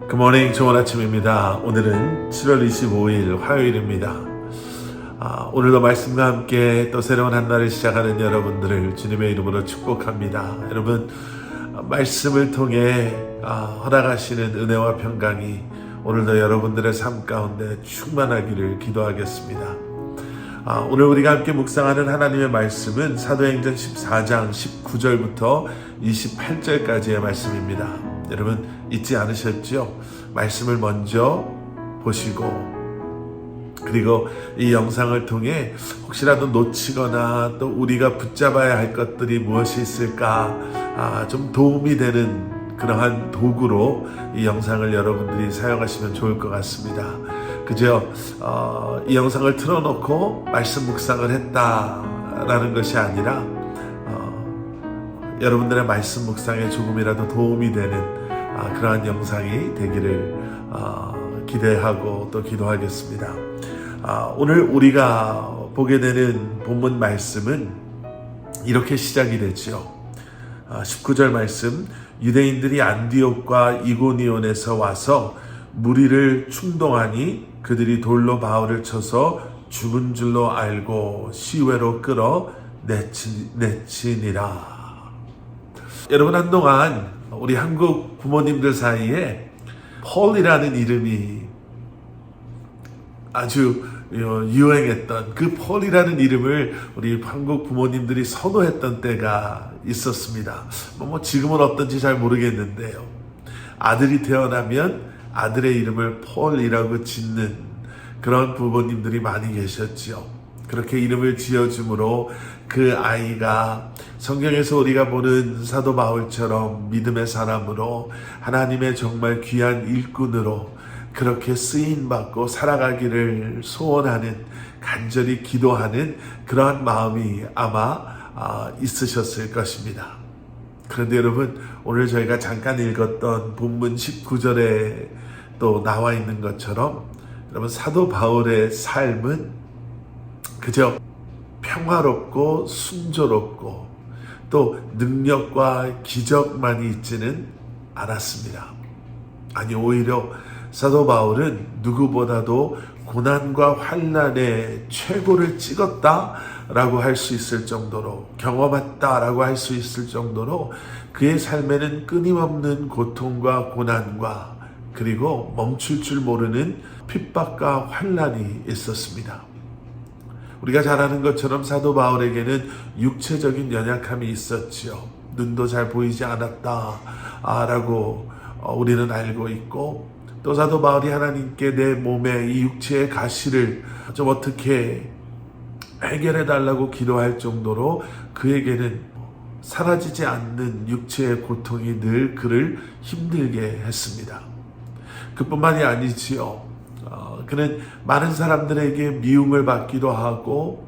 굿모닝, 좋은 아침입니다. 오늘은 7월 25일 화요일입니다. 오늘도 말씀과 함께 또 새로운 한 날을 시작하는 여러분들을 주님의 이름으로 축복합니다. 여러분, 말씀을 통해 허락하시는 은혜와 평강이 오늘도 여러분들의 삶 가운데 충만하기를 기도하겠습니다. 오늘 우리가 함께 묵상하는 하나님의 말씀은 사도행전 14장 19절부터 28절까지의 말씀입니다. 여러분 잊지 않으셨죠? 말씀을 먼저 보시고 그리고 이 영상을 통해 혹시라도 놓치거나 또 우리가 붙잡아야 할 것들이 무엇이 있을까 좀 도움이 되는 그러한 도구로 이 영상을 여러분들이 사용하시면 좋을 것 같습니다. 그저 이 영상을 틀어놓고 말씀 묵상을 했다라는 것이 아니라 여러분들의 말씀 묵상에 조금이라도 도움이 되는 그러한 영상이 되기를 기대하고 또 기도하겠습니다. 오늘 우리가 보게 되는 본문 말씀은 이렇게 시작이 되죠. 19절 말씀, 유대인들이 안디옥과 이고니온에서 와서 무리를 충동하니 그들이 돌로 바울을 쳐서 죽은 줄로 알고 시외로 끌어 내치니라. 여러분, 한동안 우리 한국 부모님들 사이에 폴이라는 이름이 아주 유행했던 그 폴이라는 이름을 우리 한국 부모님들이 선호했던 때가 있었습니다. 지금은 어떤지 잘 모르겠는데요. 아들이 태어나면 아들의 이름을 폴이라고 짓는 그런 부모님들이 많이 계셨죠. 그렇게 이름을 지어줌으로 그 아이가 성경에서 우리가 보는 사도 바울처럼 믿음의 사람으로 하나님의 정말 귀한 일꾼으로 그렇게 쓰임받고 살아가기를 소원하는, 간절히 기도하는 그러한 마음이 아마 있으셨을 것입니다. 그런데 여러분, 오늘 저희가 잠깐 읽었던 본문 19절에 또 나와 있는 것처럼 여러분, 사도 바울의 삶은 그저 평화롭고 순조롭고 또 능력과 기적만이 있지는 않았습니다. 아니, 오히려 사도 바울은 누구보다도 고난과 환난의 최고를 찍었다라고 할 수 있을 정도로, 경험했다라고 할 수 있을 정도로 그의 삶에는 끊임없는 고통과 고난과 그리고 멈출 줄 모르는 핍박과 환난이 있었습니다. 우리가 잘 아는 것처럼 사도 바울에게는 육체적인 연약함이 있었지요. 눈도 잘 보이지 않았다라고 우리는 알고 있고, 또 사도 바울이 하나님께 내 몸에 이 육체의 가시를 좀 어떻게 해결해 달라고 기도할 정도로 그에게는 사라지지 않는 육체의 고통이 늘 그를 힘들게 했습니다. 그뿐만이 아니지요. 그는 많은 사람들에게 미움을 받기도 하고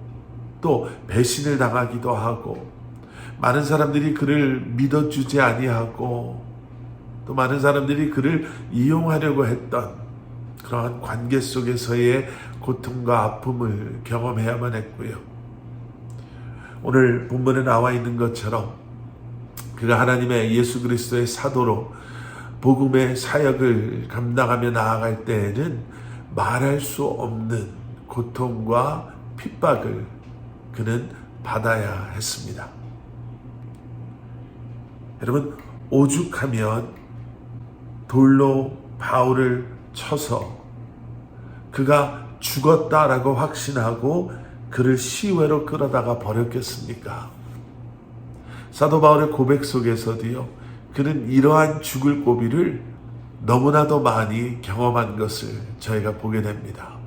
또 배신을 당하기도 하고, 많은 사람들이 그를 믿어주지 아니하고 또 많은 사람들이 그를 이용하려고 했던 그러한 관계 속에서의 고통과 아픔을 경험해야만 했고요. 오늘 본문에 나와 있는 것처럼 그가 하나님의 예수 그리스도의 사도로 복음의 사역을 감당하며 나아갈 때에는 말할 수 없는 고통과 핍박을 그는 받아야 했습니다. 여러분, 오죽하면 돌로 바울을 쳐서 그가 죽었다라고 확신하고 그를 시외로 끌어다가 버렸겠습니까? 사도 바울의 고백 속에서도요, 그는 이러한 죽을 고비를 너무나도 많이 경험한 것을 저희가 보게 됩니다.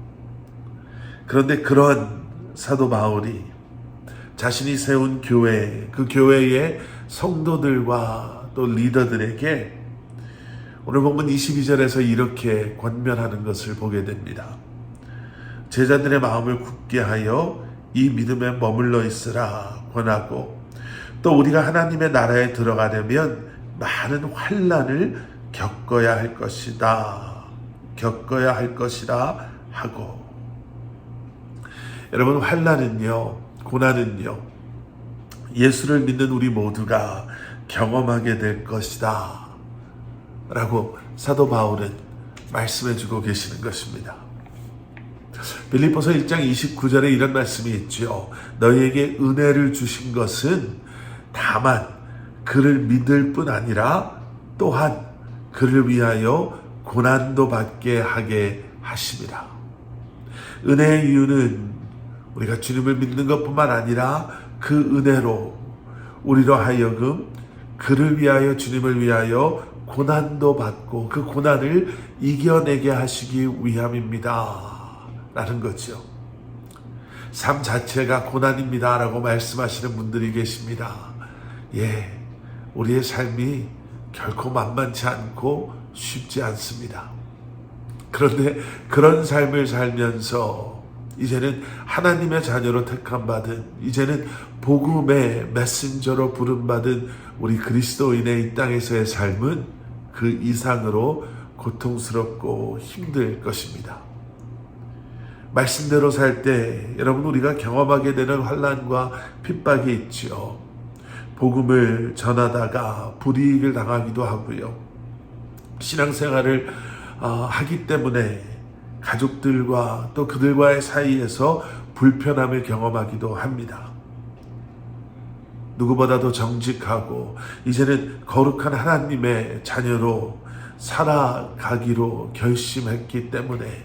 그런데 그런 사도 바울이 자신이 세운 교회, 그 교회의 성도들과 또 리더들에게 오늘 본문 22절에서 이렇게 권면하는 것을 보게 됩니다. 제자들의 마음을 굳게 하여 이 믿음에 머물러 있으라 권하고, 또 우리가 하나님의 나라에 들어가려면 많은 환난을 겪어야 할 것이다 하고, 여러분, 환난은요, 고난은요, 예수를 믿는 우리 모두가 경험하게 될 것이다 라고 사도 바울은 말씀해주고 계시는 것입니다. 빌립보서 1장 29절에 이런 말씀이 있죠. 너희에게 은혜를 주신 것은 다만 그를 믿을 뿐 아니라 또한 그를 위하여 고난도 받게 하게 하심이라. 은혜의 이유는 우리가 주님을 믿는 것뿐만 아니라 그 은혜로 우리로 하여금 그를 위하여, 주님을 위하여 고난도 받고 그 고난을 이겨내게 하시기 위함입니다 라는 거죠. 삶 자체가 고난입니다 라고 말씀하시는 분들이 계십니다. 예, 우리의 삶이 결코 만만치 않고 쉽지 않습니다. 그런데 그런 삶을 살면서 이제는 하나님의 자녀로 택함받은, 이제는 복음의 메신저로 부름받은 우리 그리스도인의 이 땅에서의 삶은 그 이상으로 고통스럽고 힘들 것입니다. 말씀대로 살 때 여러분 우리가 경험하게 되는 환난과 핍박이 있지요. 복음을 전하다가 불이익을 당하기도 하고요. 신앙생활을 하기 때문에 가족들과 또 그들과의 사이에서 불편함을 경험하기도 합니다. 누구보다도 정직하고 이제는 거룩한 하나님의 자녀로 살아가기로 결심했기 때문에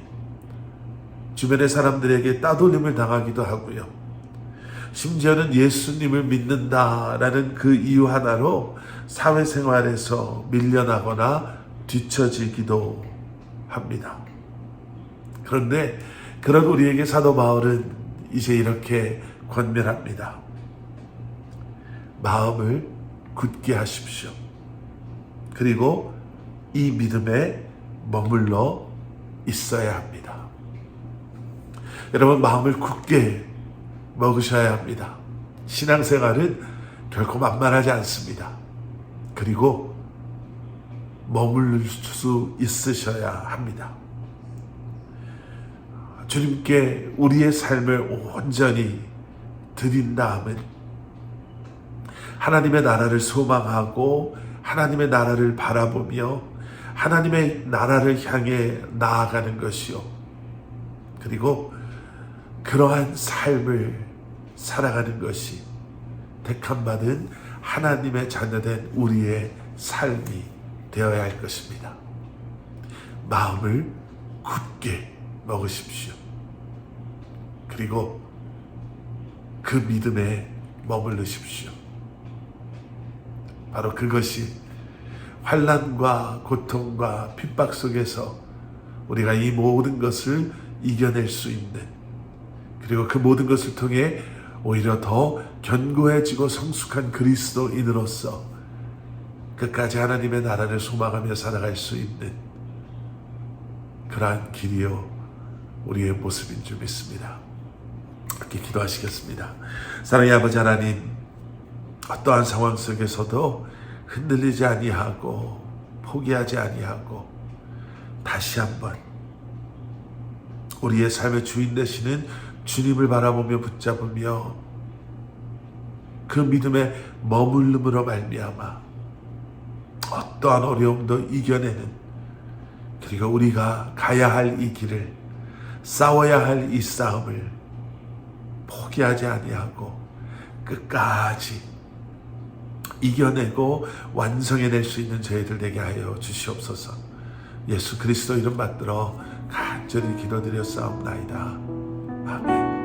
주변의 사람들에게 따돌림을 당하기도 하고요. 심지어는 예수님을 믿는다라는 그 이유 하나로 사회생활에서 밀려나거나 뒤처지기도 합니다. 그런데 그런 우리에게 사도 바울은 이제 이렇게 권면합니다. 마음을 굳게 하십시오. 그리고 이 믿음에 머물러 있어야 합니다. 여러분, 마음을 굳게 먹으셔야 합니다. 신앙생활은 결코 만만하지 않습니다. 그리고 머물 수 있으셔야 합니다. 주님께 우리의 삶을 온전히 드린 다음은 하나님의 나라를 소망하고 하나님의 나라를 바라보며 하나님의 나라를 향해 나아가는 것이요. 그리고 그러한 삶을 살아가는 것이 택함받은 하나님의 자녀된 우리의 삶이 되어야 할 것입니다. 마음을 굳게 먹으십시오. 그리고 그 믿음에 머무르십시오. 바로 그것이 환난과 고통과 핍박 속에서 우리가 이 모든 것을 이겨낼 수 있는, 그리고 그 모든 것을 통해 오히려 더 견고해지고 성숙한 그리스도인으로서 끝까지 하나님의 나라를 소망하며 살아갈 수 있는 그러한 길이요 우리의 모습인 줄 믿습니다. 이렇게 기도하시겠습니다. 사랑의 아버지 하나님, 어떠한 상황 속에서도 흔들리지 아니하고 포기하지 아니하고 다시 한번 우리의 삶의 주인 되시는 주님을 바라보며 붙잡으며 그 믿음에 머물름으로 말미암아 어떠한 어려움도 이겨내는, 그리고 우리가 가야 할 이 길을, 싸워야 할 이 싸움을 포기하지 아니하고 끝까지 이겨내고 완성해낼 수 있는 저희들 되게 하여 주시옵소서. 예수 그리스도 이름 받들어 간절히 기도드렸사옵나이다. 아멘.